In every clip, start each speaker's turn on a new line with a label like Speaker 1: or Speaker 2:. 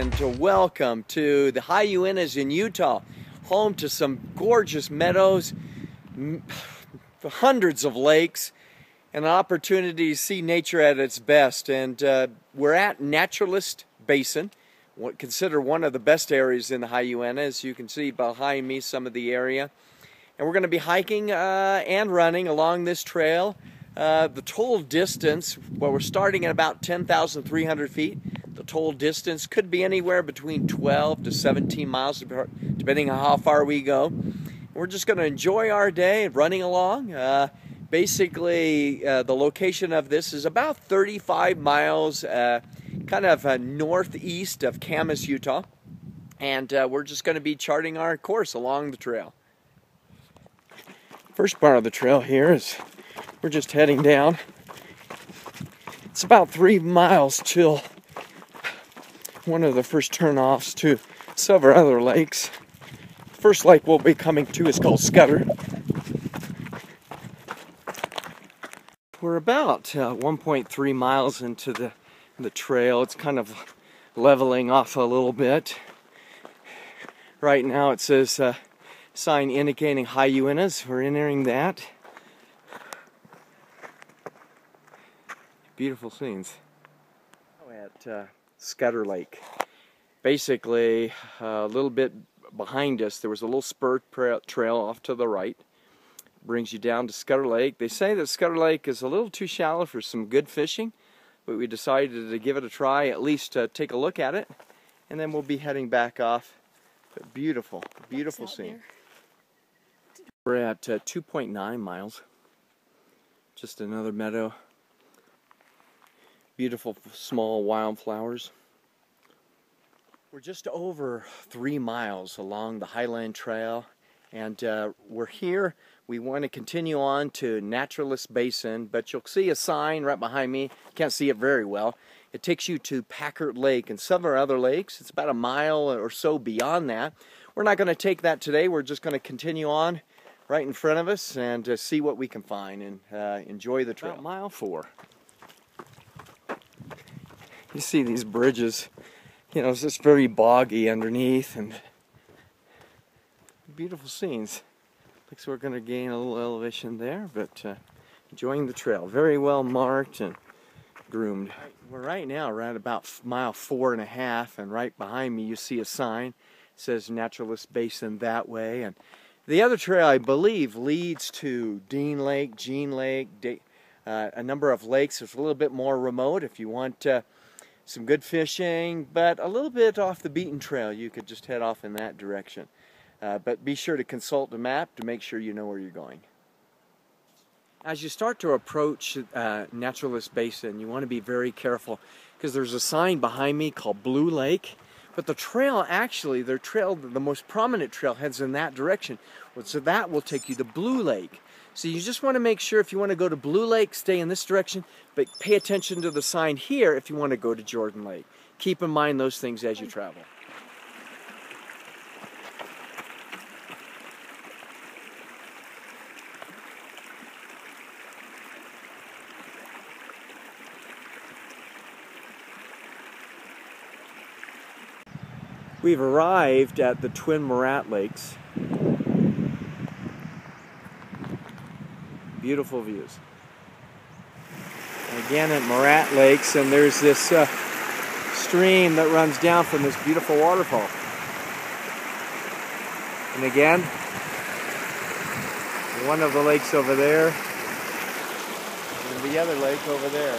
Speaker 1: and welcome to the High Uintas in Utah, home to some gorgeous meadows, hundreds of lakes, and an opportunity to see nature at its best. And we're at Naturalist Basin, considered one of the best areas in the High Uintas. You can see behind me some of the area. And we're going to be hiking and running along this trail. The total distance, well, we're starting at about 10,300 feet. The total distance could be anywhere between 12 to 17 miles, depending on how far we go. We're just going to enjoy our day running along. Basically, the location of this is about 35 miles, kind of northeast of Camas, Utah. And we're just going to be charting our course along the trail. First part of the trail here is we're just heading down. It's about 3 miles till one of the first turnoffs to several other lakes. First lake we'll be coming to is called Scutter. We're about 1.3 miles into the trail. It's kind of leveling off a little bit. Right now it says sign indicating High Uintas. We're entering that. Beautiful scenes. At Scutter Lake. Basically, a little bit behind us, there was a little spur trail off to the right. Brings you down to Scutter Lake. They say that Scutter Lake is a little too shallow for some good fishing, but we decided to give it a try, at least take a look at it, and then we'll be heading back off. But beautiful, beautiful scene. We're at 2.9 miles. Just another meadow. Beautiful small wildflowers. We're just over 3 miles along the Highland Trail, and we're here. We want to continue on to Naturalist Basin, but you'll see a sign right behind me. Can't see it very well. It takes you to Packard Lake and several other lakes. It's about a mile or so beyond that. We're not going to take that today. We're just going to continue on right in front of us and see what we can find and enjoy the trail. About mile 4. You see these bridges, you know, it's just very boggy underneath and beautiful scenes. Looks like we're going to gain a little elevation there, but enjoying the trail. Very well marked and groomed. We're right now around about mile 4.5, and right behind me you see a sign. It says Naturalist Basin that way. And the other trail, I believe, leads to Dean Lake, Jean Lake, a number of lakes. It's a little bit more remote if you want some good fishing, but a little bit off the beaten trail. You could just head off in that direction. But be sure to consult the map to make sure you know where you're going. As you start to approach Naturalist Basin, you want to be very careful because there's a sign behind me called Blue Lake. But the trail, actually, the most prominent trail heads in that direction. So that will take you to Blue Lake. So you just want to make sure if you want to go to Blue Lake, stay in this direction, but pay attention to the sign here if you want to go to Jordan Lake. Keep in mind those things as you travel. We've arrived at the Twin Morat Lakes. Beautiful views. And again at Morat Lakes, and there's this stream that runs down from this beautiful waterfall. And again, one of the lakes over there, and the other lake over there.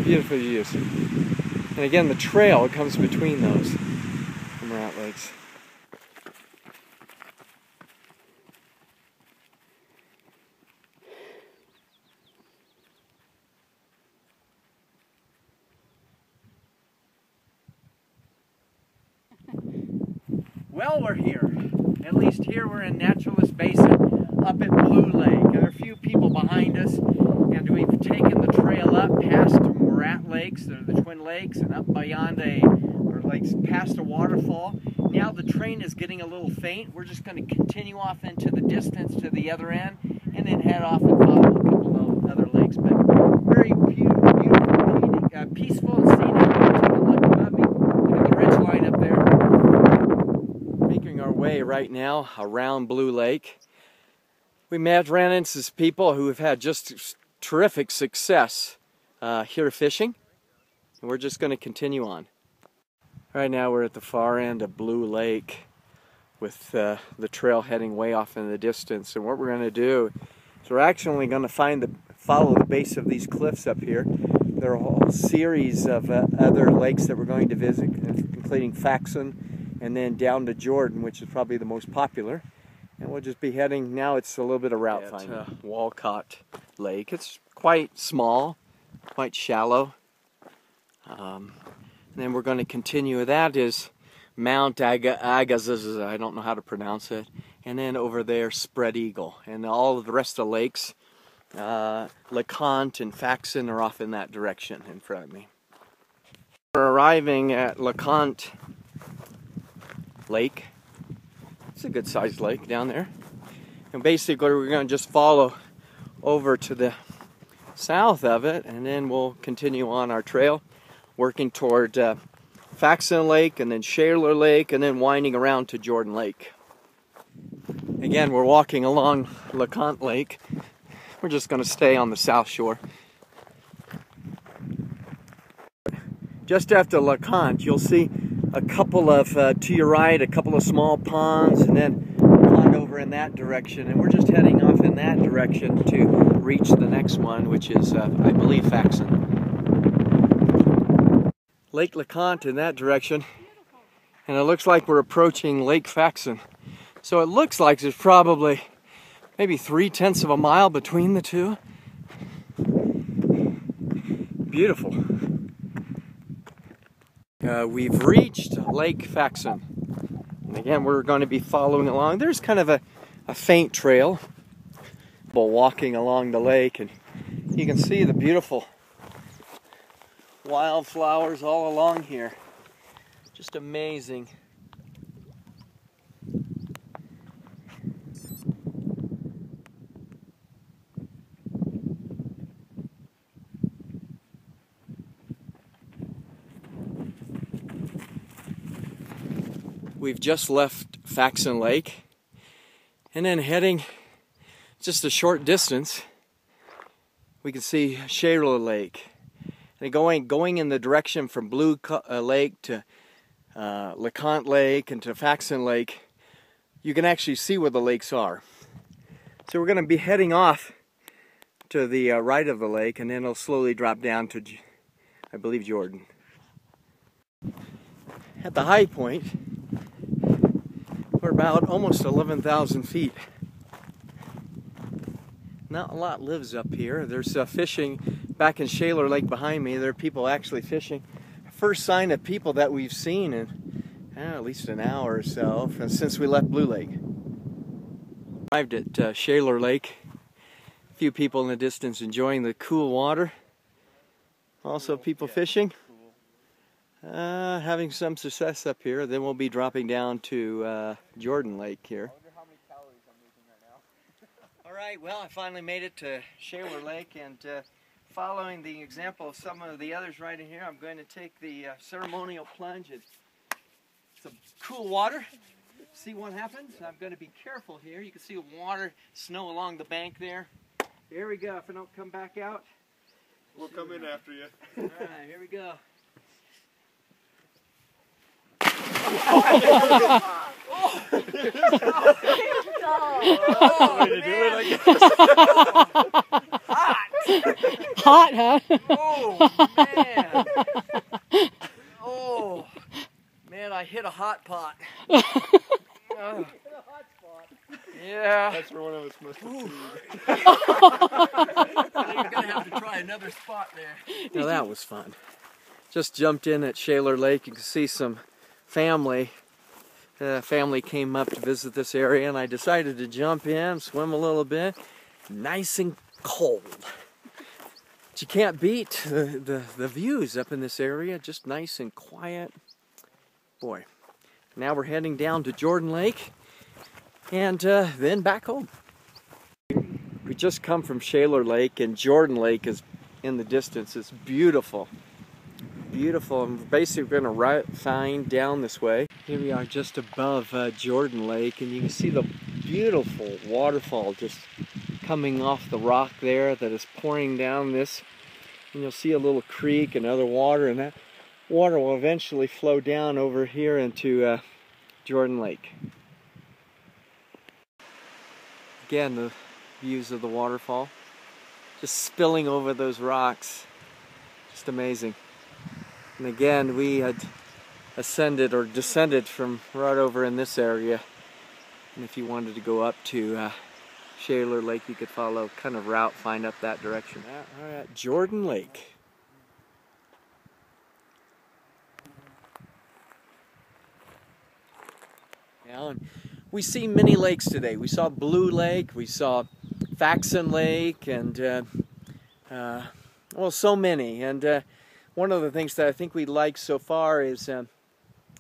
Speaker 1: Beautiful views. And again, the trail comes between those Morat Lakes. Well, we're here. At least here we're in Naturalist Basin, up at Blue Lake. There are a few people behind us, and we've taken the trail up past Morat Lakes, they're the Twin Lakes, and up beyond lakes past a waterfall, now the train is getting a little faint. We're just going to continue off into the distance to the other end and then head off and follow a couple of other lakes. But very beautiful, peaceful and scenic. Take a look above me. Look at the ridge line up there. Making our way right now around Blue Lake. We ran into some people who have had just terrific success here fishing. And we're just going to continue on. Right now we're at the far end of Blue Lake with the trail heading way off in the distance. And what we're going to do is we're actually going to follow the base of these cliffs up here. There are a whole series of other lakes that we're going to visit, including Faxon and then down to Jordan, which is probably the most popular. And we'll just be heading, now it's a little bit of route finding. Leconte Lake. It's quite small, quite shallow. And then we're going to continue. That is Mount Agassiz, I don't know how to pronounce it. And then over there, Spread Eagle. And all of the rest of the lakes, Leconte and Faxon are off in that direction in front of me. We're arriving at Leconte Lake. It's a good sized lake down there. And basically we're going to just follow over to the south of it and then we'll continue on our trail working toward Faxon Lake and then Scutter Lake and then winding around to Jordan Lake. Again, we're walking along Leconte Lake. We're just going to stay on the south shore. Just after Leconte, you'll see a couple of, to your right, a couple of small ponds, and then on over in that direction. And we're just heading off in that direction to reach the next one, which is, I believe, Faxon. Lake Leconte in that direction, and it looks like we're approaching Lake Faxon. So it looks like there's probably maybe 3/10 of a mile between the two. Beautiful. We've reached Lake Faxon. And again, we're going to be following along. There's kind of a faint trail walking along the lake, and you can see the beautiful wildflowers all along here. Just amazing. We've just left Faxon Lake and then heading just a short distance we can see Scutter Lake. And going in the direction from Blue Lake to Leconte Lake and to Faxon Lake, you can actually see where the lakes are. So we're going to be heading off to the right of the lake, and then it'll slowly drop down to, I believe, Jordan. At the high point, we're about almost 11,000 feet. Not a lot lives up here. There's fishing back in Scutter Lake behind me. There are people actually fishing. First sign of people that we've seen in at least an hour or so since we left Blue Lake. Arrived at Scutter Lake. A few people in the distance enjoying the cool water. Also people fishing. Having some success up here. Then we'll be dropping down to Jordan Lake here. Alright, well, I finally made it to Scutter Lake, and following the example of some of the others right in here, I'm going to take the ceremonial plunge. It's some cool water. See what happens? I'm going to be careful here. You can see the water, snow along the bank there. Here we go. If I don't come back out,
Speaker 2: we'll come in after you.
Speaker 1: Alright, here we go.
Speaker 3: Hot, huh?
Speaker 1: Oh, man. Oh, man, I hit a hot pot. Yeah.
Speaker 2: That's where one of us must have seen.
Speaker 1: You're going to have to try another spot there. Now that was fun. Just jumped in at Scutter Lake. You can see some family. Family came up to visit this area, and I decided to jump in, swim a little bit. Nice and cold. But you can't beat the views up in this area. Just nice and quiet. Boy, Now we're heading down to Jordan Lake and then back home. We just come from Scutter Lake, and Jordan Lake is in the distance. It's beautiful. Beautiful. I'm basically going to find down this way. Here we are just above Jordan Lake, and you can see the beautiful waterfall just coming off the rock there that is pouring down this. And you'll see a little creek and other water, and that water will eventually flow down over here into Jordan Lake. Again, the views of the waterfall just spilling over those rocks. Just amazing. And again, we had ascended or descended from right over in this area. And if you wanted to go up to Scutter Lake, you could follow kind of route, find up that direction. All right, Jordan Lake. Now, and we see many lakes today. We saw Blue Lake, we saw Faxon Lake, and well, so many. And one of the things that I think we like so far is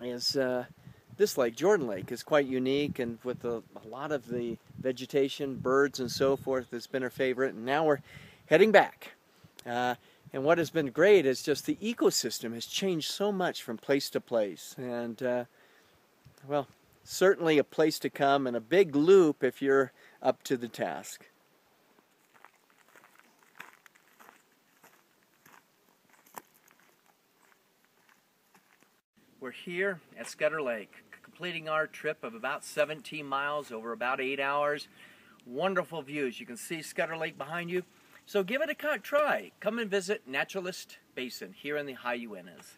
Speaker 1: this lake, Jordan Lake, is quite unique, and with a lot of the vegetation, birds and so forth, has been our favorite. And now we're heading back. And what has been great is just the ecosystem has changed so much from place to place. And well, certainly a place to come and a big loop if you're up to the task. We're here at Scutter Lake, completing our trip of about 17 miles over about 8 hours. Wonderful views. You can see Scutter Lake behind you. So give it a try. Come and visit Naturalist Basin here in the High Uintas.